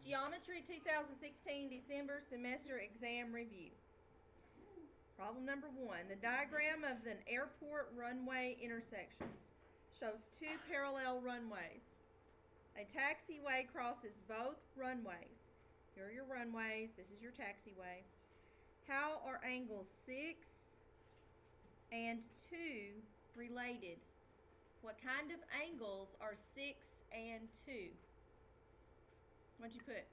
Geometry 2016 December semester exam review. Problem number 1. The diagram of an airport runway intersection shows two parallel runways. A taxiway crosses both runways. Here are your runways. This is your taxiway. How are angles 6 and 2 related? What kind of angles are 6 and 2? What'd you put?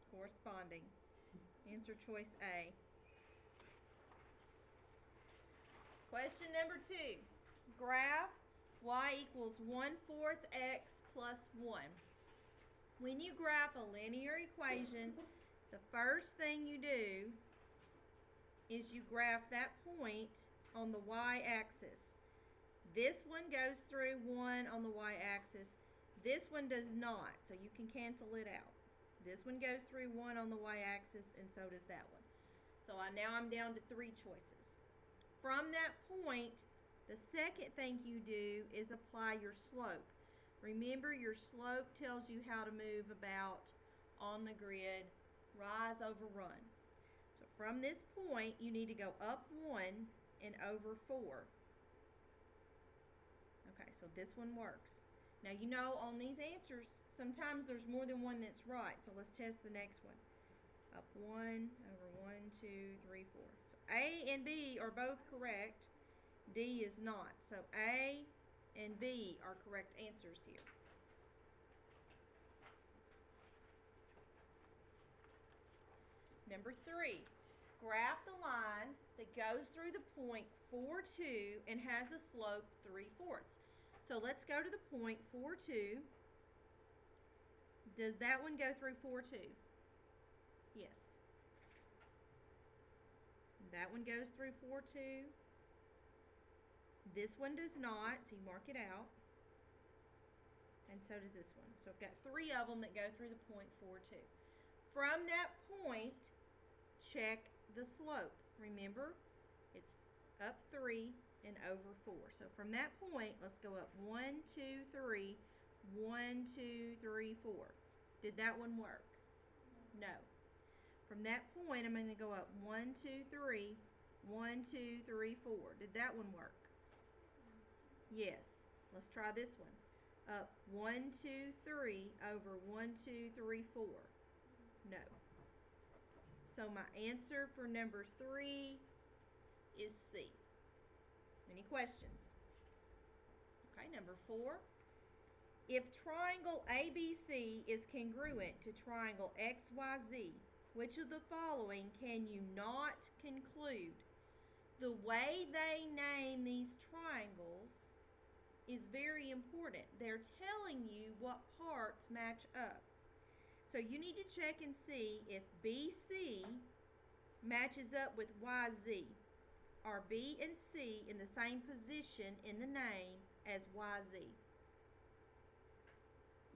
Corresponding. Answer choice A. Question number 2. Graph y equals 1/4 x plus 1. When you graph a linear equation, the first thing you do is you graph that point on the y-axis. This one goes through 1 on the y-axis. This one does not, so you can cancel it out. This one goes through 1 on the y-axis, and so does that one. So now I'm down to 3 choices. From that point, the second thing you do is apply your slope. Remember, your slope tells you how to move about on the grid, rise over run. So from this point, you need to go up 1 and over 4. Okay, so this one works. Now you know on these answers, sometimes there's more than one that's right. So let's test the next one. Up 1 over 1, 2, 3, 4. So A and B are both correct. D is not. So A and B are correct answers here. Number 3. Graph the line that goes through the point 4, 2 and has a slope 3/4. So let's go to the point 4, 2. Does that one go through 4, 2? Yes. That one goes through 4, 2. This one does not, so you mark it out. And so does this one. So I've got 3 of them that go through the point 4, 2. From that point, check the slope. Remember, it's up 3 and over 4. So from that point, let's go up 1, 2, 3, 1, 2, 3, 4. Did that one work? No. From that point, I'm going to go up 1, 2, 3, 1, 2, 3, 4. Did that one work? Yes. Let's try this one. Up 1, 2, 3 over 1, 2, 3, 4. No. So my answer for number 3 is C. Any questions? Okay, number 4. If triangle ABC is congruent to triangle XYZ, which of the following can you not conclude? The way they name these triangles is very important. They're telling you what parts match up. So you need to check and see if BC matches up with YZ. Are B and C in the same position in the name as YZ?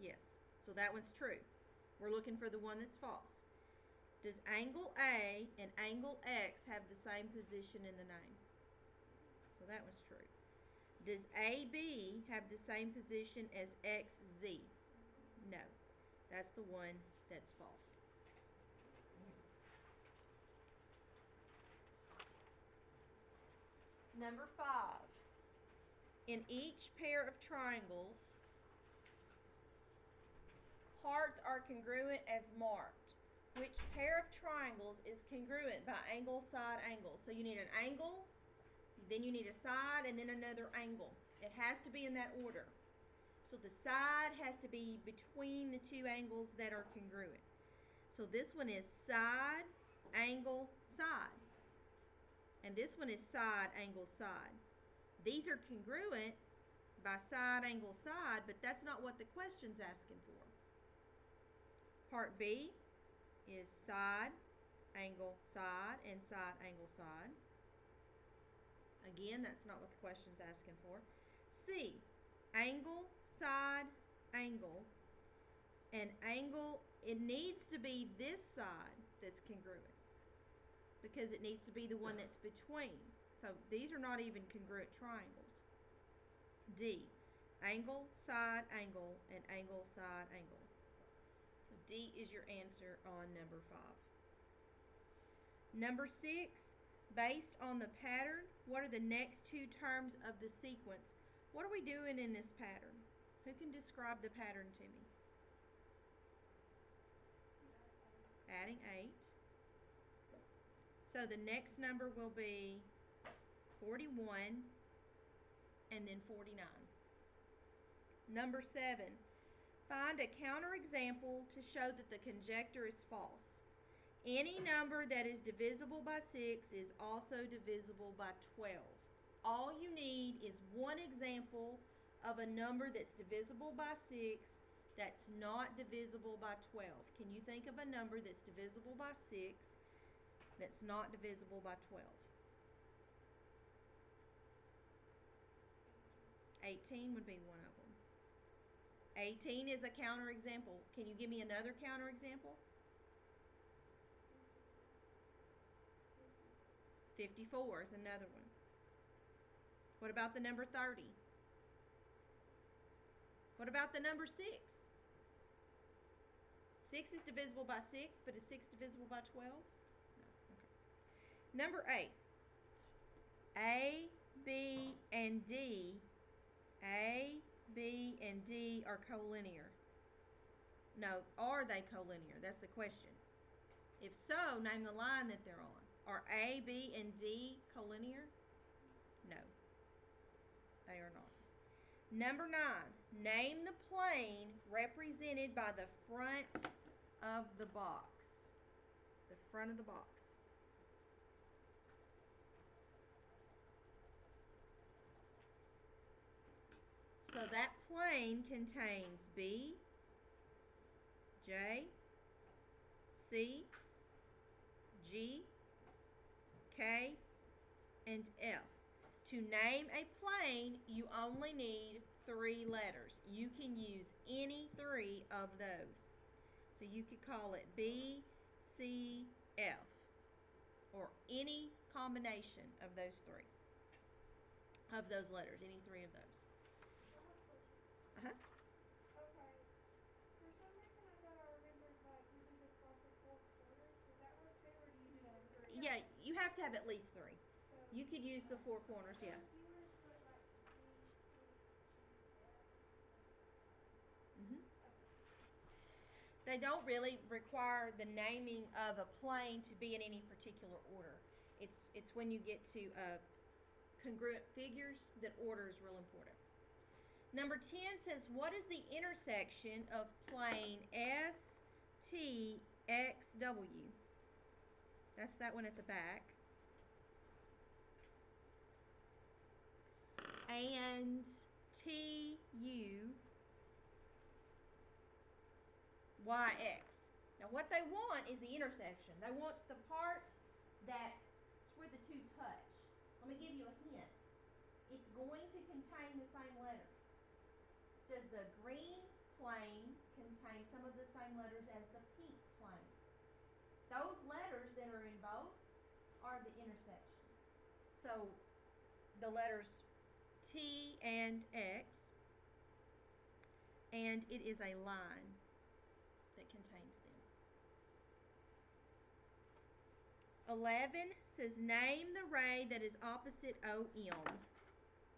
Yes. So that one's true. We're looking for the one that's false. Does angle A and angle X have the same position in the name? So that one's true. Does AB have the same position as XZ? No. That's the one that's false. Number 5. In each pair of triangles, parts are congruent as marked. Which pair of triangles is congruent by angle, side, angle? So you need an angle, then you need a side, and then another angle. It has to be in that order. So the side has to be between the 2 angles that are congruent. So this one is side, angle, side. And this one is side, angle, side. These are congruent by side, angle, side, but that's not what the question's asking for. Part B is side, angle, side, and side, angle, side. Again, that's not what the question's asking for. C, angle, side, angle, and angle, it needs to be this side that's congruent because it needs to be the one that's between. So these are not even congruent triangles. D, angle, side, angle, and angle, side, angle. So D is your answer on number 5. Number 6, based on the pattern, what are the next two terms of the sequence? What are we doing in this pattern? Who can describe the pattern to me? Adding 8. So the next number will be 41 and then 49. Number 7, find a counterexample to show that the conjecture is false. Any number that is divisible by 6 is also divisible by 12. All you need is one example of a number that's divisible by 6 that's not divisible by 12. Can you think of a number that's divisible by 6 that's not divisible by 12? 18 would be one of them. 18 is a counterexample. Can you give me another counterexample? 54 is another one. What about the number 30? What about the number 6? 6 is divisible by 6, but is 6 divisible by 12? No. Okay. Number 8. A, B, and D. A, B, and D are collinear. No, are they collinear? That's the question. If so, name the line that they're on. Are A, B, and D collinear? No, they are not. Number 9, name the plane represented by the front of the box. The front of the box. So that plane contains B, J, C, G, K, and F. To name a plane, you only need 3 letters. You can use any 3 of those. So you could call it B, C, F, or any combination of those 3. Of those letters, any 3 of those. Uh-huh. Okay. For some reason I thought I remembered like you did this across the 4 corners. Does that work too, or do you do the 3? Yeah, you have to have at least 3. So You could use the 4 corners, so yeah. if you were to put like B, C, G, F, Mhm. okay. They don't really require the naming of a plane to be in any particular order. It's when you get to congruent figures that order is real important. Number 10 says, what is the intersection of plane STXW? That's that one at the back. And TUYX. Now what they want is the intersection. They want the part that's where the two touch. Let me give you a hint. It's going to contain the same letters. Does the green plane contain some of the same letters as the pink plane? Those letters that are in both are the intersection. So the letters T and X, and it is a line that contains them. 11 says, name the ray that is opposite OM.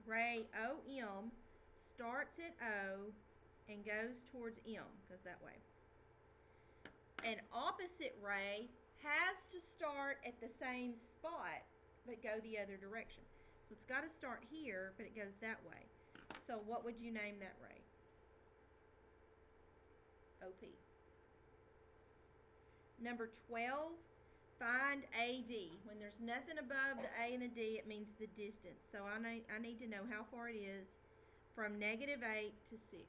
Ray OM starts at O and goes towards M, goes that way. An opposite ray has to start at the same spot, but go the other direction. So it's got to start here, but it goes that way. So what would you name that ray? OP. Number 12, find AD. When there's nothing above the A and the D, it means the distance. So I need to know how far it is from -8 to 6.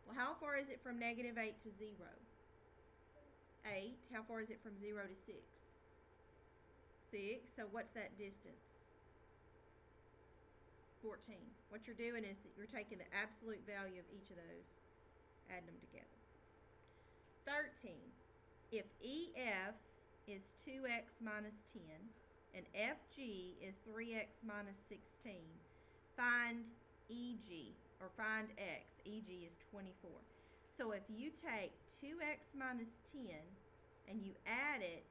Well, how far is it from -8 to 0? 8. How far is it from 0 to 6? 6. So what's that distance? 14. What you're doing is that you're taking the absolute value of each of those, adding them together. 13. If EF is 2x minus 10 and FG is 3x minus 16, find EG, or find X. EG is 24. So if you take 2x minus 10 and you add it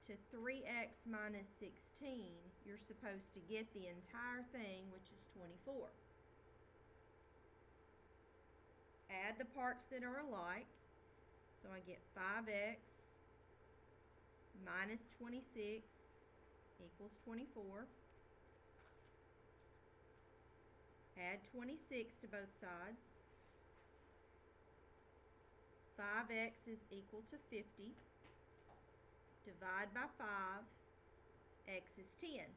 to 3x minus 16, you're supposed to get the entire thing, which is 24. Add the parts that are alike. So I get 5x minus 26 equals 24. Add 26 to both sides. 5x is equal to 50. Divide by 5. X is 10.